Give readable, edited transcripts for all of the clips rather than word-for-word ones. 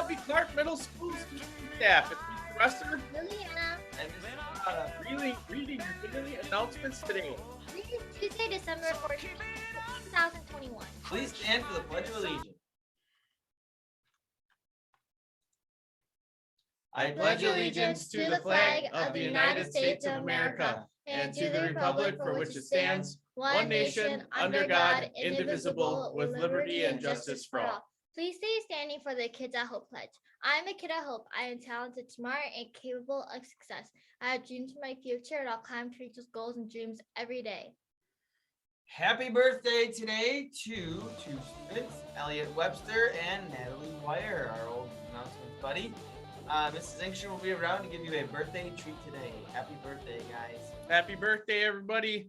Shelby Clark Middle School teaching staff. It's Mr. Ruster Liliana. and this is reading your daily announcements today. This is Tuesday, December 14th, 2021. Please stand for the Pledge of Allegiance. I pledge allegiance to the flag of the United States of America and to the republic for which it stands, one nation, under God, indivisible, with liberty and justice for all. Please stay standing for the Kids at Hope pledge. I am a kid at Hope. I am talented, smart, and capable of success. I have dreams for my future, and I'll climb to reach those goals and dreams every day. Happy birthday today to two students, Elliot Webster and Natalie Wire, our old announcement buddy. Mrs. Inkster will be around to give you a birthday treat today. Happy birthday, guys. Happy birthday, everybody.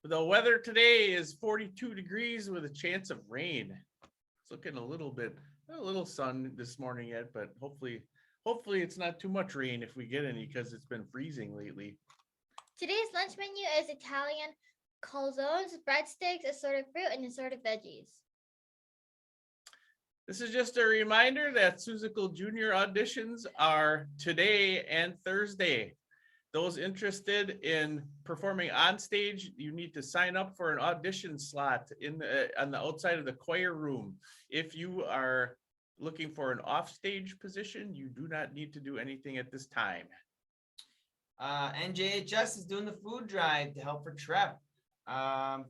The weather today is 42 degrees with a chance of rain. It's looking a little sun this morning yet, but hopefully it's not too much rain if we get any, because it's been freezing lately. Today's lunch menu is Italian calzones, breadsticks, assorted fruit, and assorted veggies. This is just a reminder that Seussical Junior auditions are today and Thursday. Those interested in performing on stage, you need to sign up for an audition slot on the outside of the choir room. If you are looking for an offstage position, you do not need to do anything at this time. NJHS is doing the food drive to help for TREP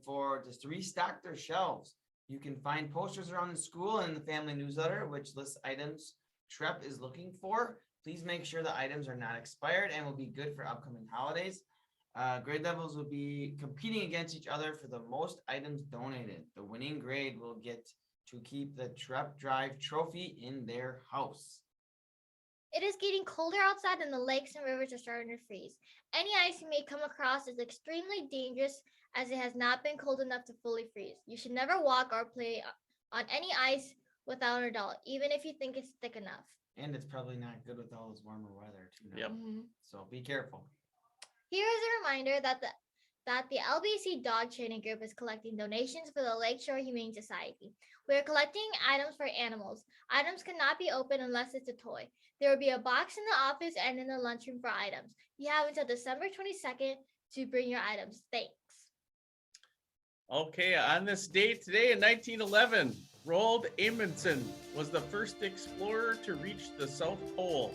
for just to restock their shelves. You can find posters around the school and the family newsletter, which lists items TREP is looking for. Please make sure the items are not expired and will be good for upcoming holidays. Grade levels will be competing against each other for the most items donated. The winning grade will get to keep the TREP Drive trophy in their house. It is getting colder outside and the lakes and rivers are starting to freeze. Any ice you may come across is extremely dangerous as it has not been cold enough to fully freeze. You should never walk or play on any ice without an adult, even if you think it's thick enough. And it's probably not good with all this warmer weather too now. Yep. So be careful. Here is a reminder that the LBC Dog Training Group is collecting donations for the Lakeshore Humane Society. We are collecting items for animals. Items cannot be opened unless it's a toy. There will be a box in the office and in the lunchroom for items. You have until December 22nd to bring your items. Thanks. Okay, on this date today in 1911, Roald Amundsen was the first explorer to reach the South Pole.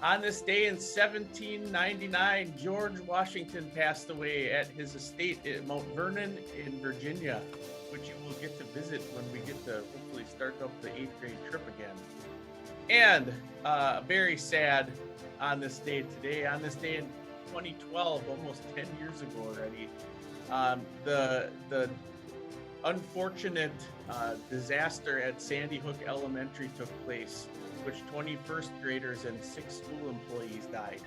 On this day in 1799, George Washington passed away at his estate at Mount Vernon in Virginia, which you will get to visit when we get to hopefully start up the 8th grade trip again. And very sad on this day today, on this day in 2012, almost 10 years ago already, the unfortunate disaster at Sandy Hook Elementary took place, which 21st graders and 6 school employees died.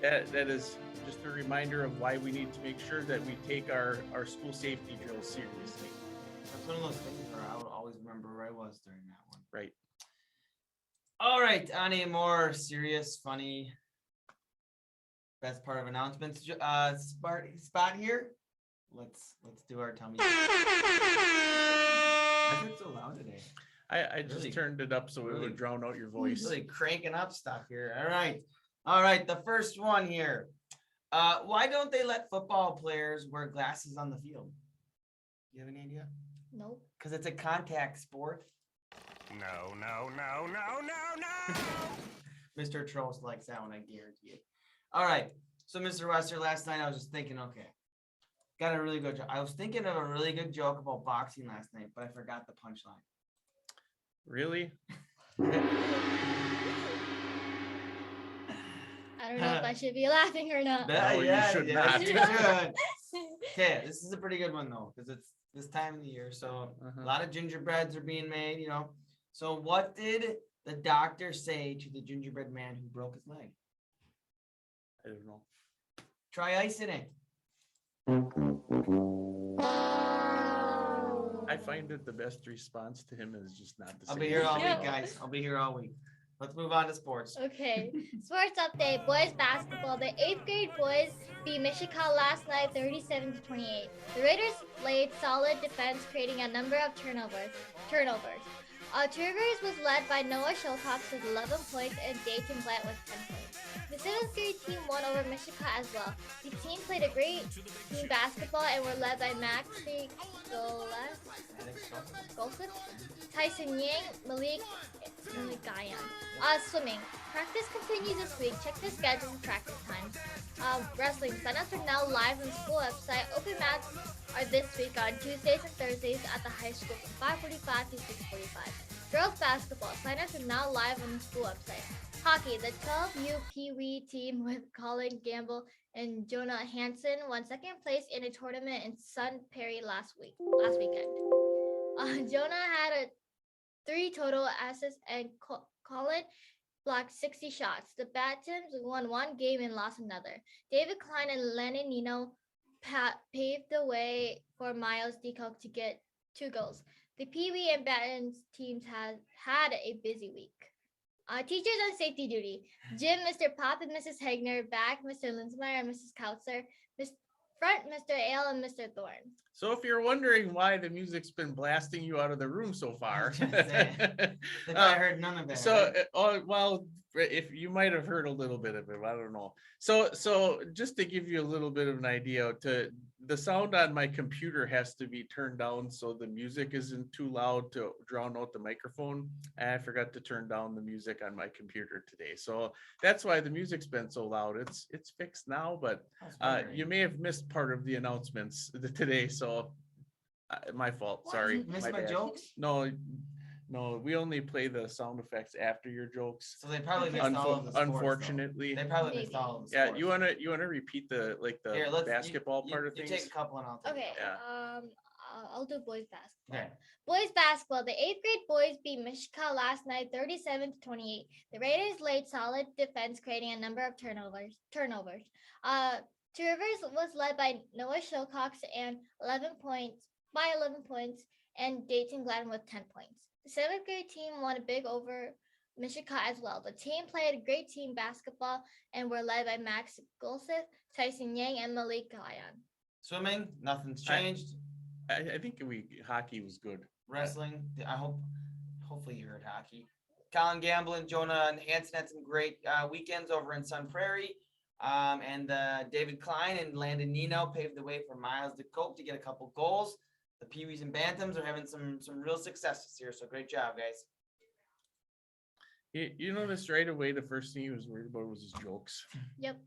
That is just a reminder of why we need to make sure that we take our school safety drills seriously. That's one of those things where I would always remember where I was during that one. Right. All right, on a more serious, funny, best part of announcements spot here. Let's do our tummy. Why is it so loud today? I just really turned it up so it would drown out your voice. Really cranking up stuff here. All right. The first one here. Why don't they let football players wear glasses on the field? You have any idea? Nope. Because it's a contact sport. No. Mr. Trost likes that one, I guarantee it. All right. So, Mr. Wester, last night I was just thinking, okay, got a really good joke. I was thinking of a really good joke about boxing last night, but I forgot the punchline. Really? I don't know if I should be laughing or not. No, you should not. You should. Okay, this is a pretty good one though, because it's this time of the year, so a lot of gingerbreads are being made, you know. So what did the doctor say to the gingerbread man who broke his leg? I don't know. Try ice in it. I find that the best response to him is just not to say I'll be here all anything. week, guys. I'll be here all week. Let's move on to sports. Okay, sports update. Boys basketball. The 8th grade boys beat Michigan last night 37-28. The Raiders laid solid defense, creating a number of turnovers. Rivers was led by Noah Shilcox with 11 points and Dayton Blatt with 10 points. The 7th grade team won over Michigan as well. The team played a great team basketball and were led by Max Golseth, Tyson Yang, Malik Gayan. Swimming. Practice continues this week. Check the schedule for practice times. Wrestling. Sign-ups are now live on the school website. Open mats are this week on Tuesdays and Thursdays at the high school from 5:45 to 6:45. Girls basketball. Sign-ups are now live on the school website. Hockey. The 12U Pee Wee team with Colin Gamble and Jonah Hansen won second place in a tournament in Sun Prairie last weekend. Jonah had 3 total assists and Colin blocked 60 shots. The Batons won 1 game and lost another. David Klein and Lennon Nino paved the way for Miles DeCoke to get 2 goals. The Pee Wee and Batons teams had a busy week. Teachers on safety duty. Jim, Mr. Pop, and Mrs. Hagner back, Mr. Linsmeyer and Mrs. Kautzer, front, Mr. Ale, and Mr. Thorne. So if you're wondering why the music's been blasting you out of the room so far, I heard none of it. so well, if you might have heard a little bit of it, I don't know. So just to give you a little bit of an idea, the sound on my computer has to be turned down so the music isn't too loud to drown out the microphone. And I forgot to turn down the music on my computer today, so that's why the music's been so loud. It's fixed now, but you may have missed part of the announcements today, so my fault. What? Sorry. You missed my bad. jokes? No, we only play the sound effects after your jokes. So they probably missed all of the sports, unfortunately. though. They probably missed all of the Yeah, sports. you wanna repeat the Here, basketball part of you things? take a couple and I'll take Okay, a couple. I'll do boys basketball. Okay. Boys basketball. The 8th grade boys beat Michigan last night 37-28. The Raiders laid solid defense, creating a number of turnovers. Rivers was led by Noah Shilcox and 11 points, and Dayton Gladden with 10 points. The 7th grade team won a big over Michigan as well. The team played great team basketball and were led by Max Golseth, Tyson Yang, and Malik Gayan. Swimming, nothing's changed. I think hockey was good. Wrestling, hopefully you heard hockey. Colin Gamble and Jonah Hansen had some great weekends over in Sun Prairie. And David Klein and Landon Nino paved the way for Miles DeCoke to get a couple goals. The Pee Wees and Bantams are having some real successes here, so great job, guys. You noticed right away the first thing he was worried about was his jokes. Yep.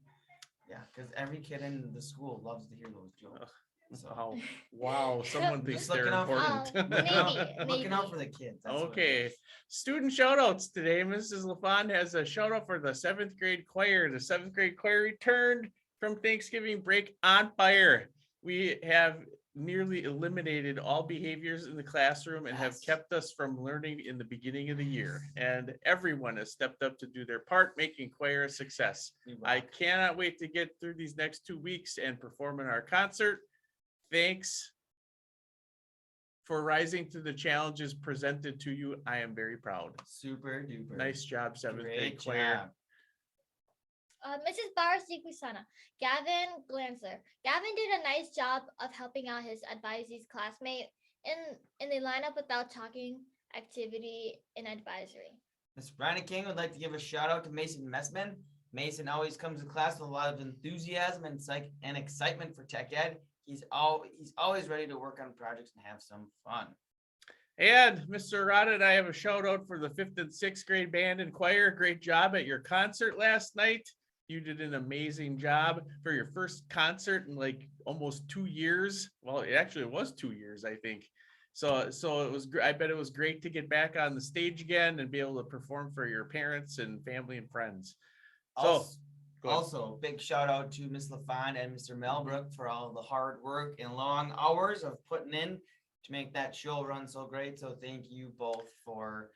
Yeah, because every kid in the school loves to hear those jokes. So. Wow, someone thinks they're looking out for- important. Looking out for the kids. That's what it Okay, is. student shout outs today. Mrs. LaFond has a shout out for the 7th grade choir. The 7th grade choir returned from Thanksgiving break on fire. We have nearly eliminated all behaviors in the classroom and have kept us from learning in the beginning of the year. And everyone has stepped up to do their part, making choir a success. I cannot wait to get through these next 2 weeks and perform in our concert. Thanks for rising to the challenges presented to you. I am very proud. Super duper. Nice job, 7th grade Great choir. job. Mrs. Barasikusana, Gavin Glancer. Gavin did a nice job of helping out his advisee's classmate in the lineup without talking activity in advisory. Miss Bryna King would like to give a shout out to Mason Messman. Mason always comes to class with a lot of enthusiasm and excitement for tech ed. He's always ready to work on projects and have some fun. And Mr. Rada and I have a shout out for the 5th and 6th grade band and choir. Great job at your concert last night. You did an amazing job for your first concert in like almost 2 years. Well, it was 2 years, I think. So it was. I bet it was great to get back on the stage again and be able to perform for your parents and family and friends. Also, big shout out to Miss LaFond and Mr. Melbrook for all the hard work and long hours of putting in to make that show run so great. So thank you both for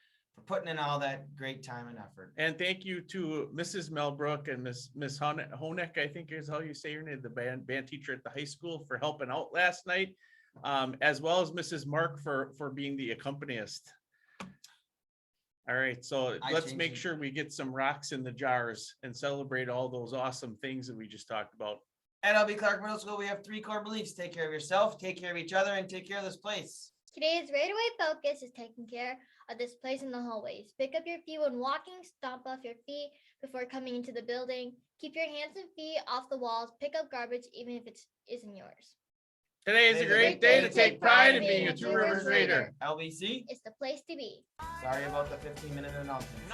putting in all that great time and effort. And thank you to Mrs. Melbrook and Miss Honeck, I think is how you say her name, the band teacher at the high school, for helping out last night, as well as Mrs. Mark for being the accompanist. All right, so I let's changed make it. sure we get some rocks in the jars and celebrate all those awesome things that we just talked about. At LB Clark Middle School, we have 3 core beliefs: take care of yourself, take care of each other, and take care of this place. Today's right away focus is taking care of this place in the hallways. Pick up your feet when walking, stomp off your feet before coming into the building. Keep your hands and feet off the walls. Pick up garbage even if it isn't yours. Today is a great day to take pride in being a Two Rivers Raider. LBC, It's the place to be. sorry about the 15-minute announcement.